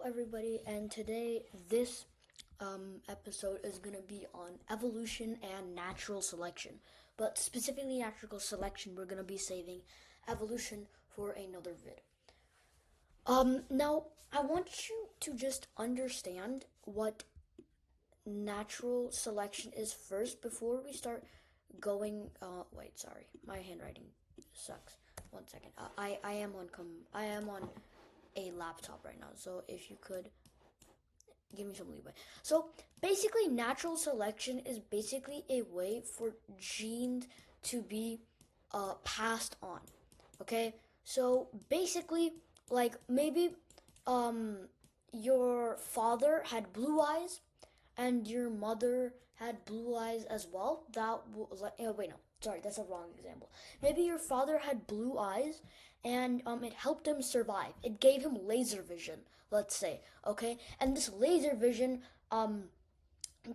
everybody, and today this episode is going to be on evolution and natural selection. But specifically, natural selection, we're going to be saving evolution for another vid. Now, I want you to just understand what natural selection is first before we start going. Wait, sorry, my handwriting sucks. 1 second. I am on a laptop right now, so if you could give me some leeway. So basically, natural selection is basically a way for genes to be passed on. Okay, so basically, like maybe um your father had blue eyes and your mother had blue eyes as well. That was like, oh, wait, no, sorry, that's a wrong example. Maybe your father had blue eyes, and it helped him survive. It gave him laser vision, let's say, okay, and this laser vision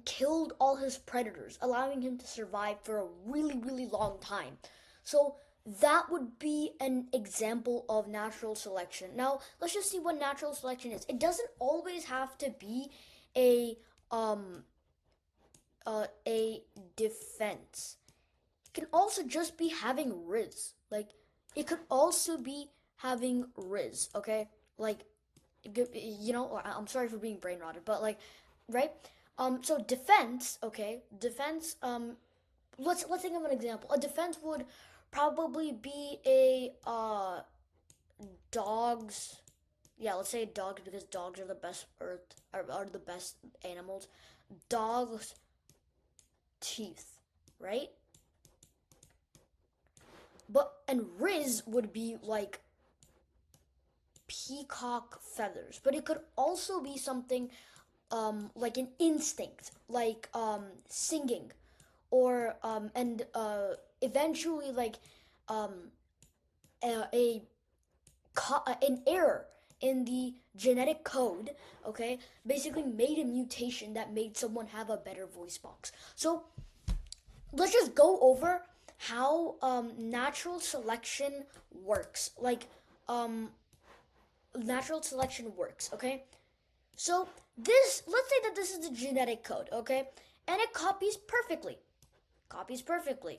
killed all his predators, allowing him to survive for a really, really long time. So that would be an example of natural selection. Now, let's just see what natural selection is. It doesn't always have to be a um a defense. It can also just be having Riz. Like, it could also be having Riz, okay? Like, I'm sorry for being brain rotted, but like, right? So defense, okay? Defense, let's think of an example. A defense would probably be a dogs. Yeah, let's say dogs because dogs are the best are the best animals. Dogs' teeth, right? But and Riz would be like peacock feathers, but it could also be something like an instinct, like singing, or and eventually like um, a an error in the genetic code, okay, basically made a mutation that made someone have a better voice box. So let's just go over how natural selection works. Like, um, natural selection works, okay? So let's say that this is the genetic code, okay? And it copies perfectly, copies perfectly.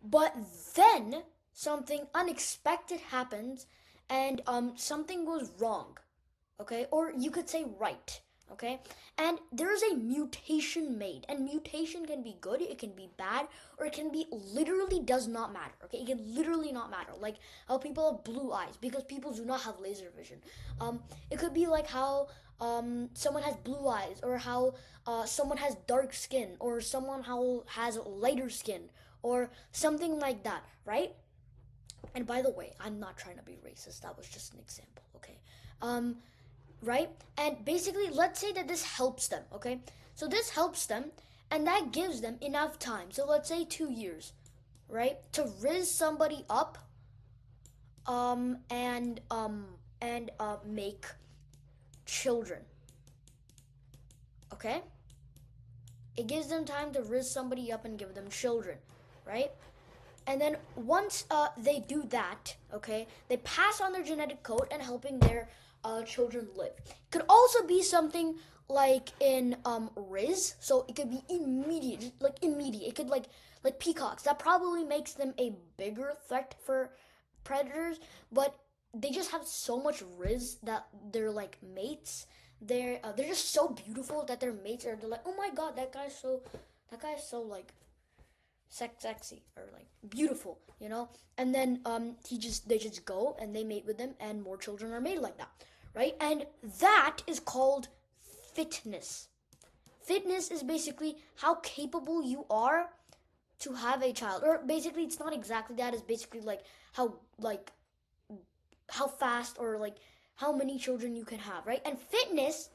But then something unexpected happens, and something goes wrong, okay? Or you could say right, okay? And there's a mutation made, and mutation can be good, it can be bad, or it can be literally does not matter, okay? It can literally not matter. Like how people have blue eyes because people do not have laser vision. It could be like how someone has blue eyes, or how someone has dark skin, or someone how has lighter skin, or something like that, right? And by the way, I'm not trying to be racist. That was just an example, okay? Um, right? And basically, let's say that this helps them, okay? So this helps them, and that gives them enough time. So let's say 2 years, right? To raise somebody up, and make children, okay? It gives them time to raise somebody up and give them children, right? And then once they do that, okay, they pass on their genetic code and helping their children live. It could also be something like in Riz, so it could be immediate, like immediate. It could like peacocks. That probably makes them a bigger threat for predators, but they just have so much Riz that they're like mates. They're just so beautiful that their mates are. They're like, oh my god, that guy's so like sexy or like beautiful, and then they just go and they mate with them, and more children are made like that, right? And that is called fitness. Fitness is basically how capable you are to have a child, or basically it's not exactly that. It's basically like how fast, or like how many children you can have, right? And fitness,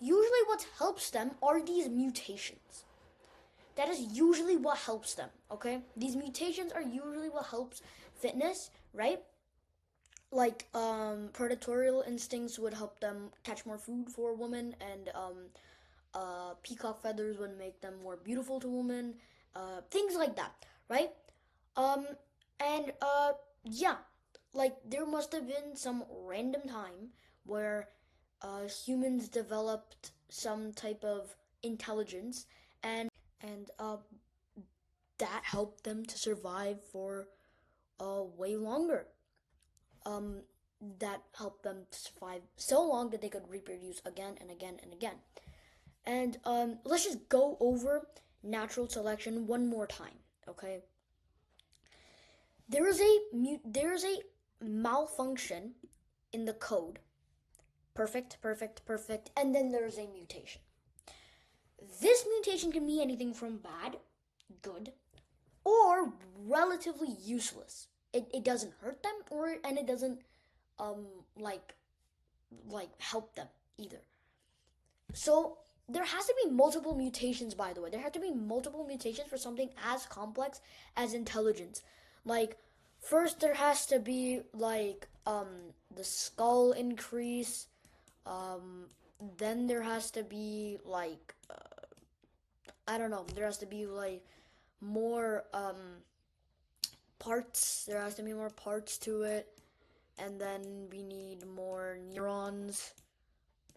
usually what helps them are these mutations. That is usually what helps them, okay? These mutations are usually what helps fitness, right? Like predatorial instincts would help them catch more food for women, and peacock feathers would make them more beautiful to women, things like that, right? um and yeah, like there must have been some random time where humans developed some type of intelligence, and that helped them to survive for way longer. Um, that helped them to survive so long that they could reproduce again and again and again. And let's just go over natural selection one more time, okay? There is a malfunction in the code. Perfect, perfect, perfect. And then there's a mutation. This mutation can be anything from bad, good, or relatively useless. It doesn't hurt them or and it doesn't um like help them either. So there has to be multiple mutations, by the way. There have to be multiple mutations for something as complex as intelligence. Like, first there has to be the skull increase. Um, then there has to be I don't know. There has to be like more parts. There has to be more parts to it, and then we need more neurons.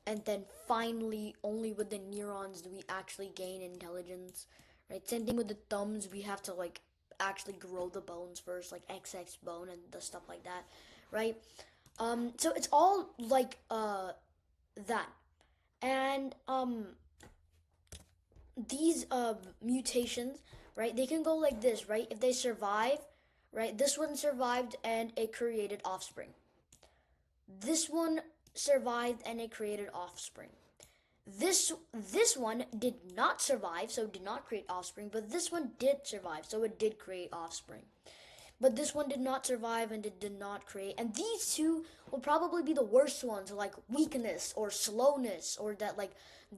And then finally, only with the neurons do we actually gain intelligence, right? Same thing with the thumbs. We have to like actually grow the bones first, like XX bone and the stuff like that, right? So it's all like that, and these mutations, right? They can go like this, right? If they survive, right? This one survived and it created offspring. This one survived and it created offspring. This one did not survive, so it did not create offspring, but this one did survive, so it did create offspring. But this one did not survive and it did not create. And these two will probably be the worst ones, like weakness or slowness, or that like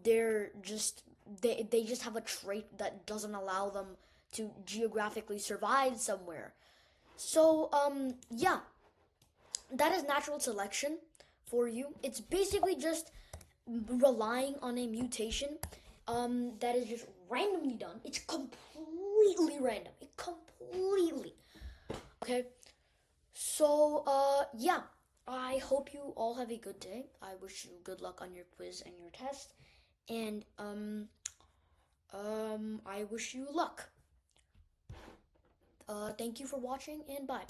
they're just they just have a trait that doesn't allow them to geographically survive somewhere. So yeah, that is natural selection for you. It's basically just relying on a mutation that is just randomly done. It's completely random. It completely. Okay. So yeah. I hope you all have a good day. I wish you good luck on your quiz and your test. And I wish you luck. Thank you for watching and bye.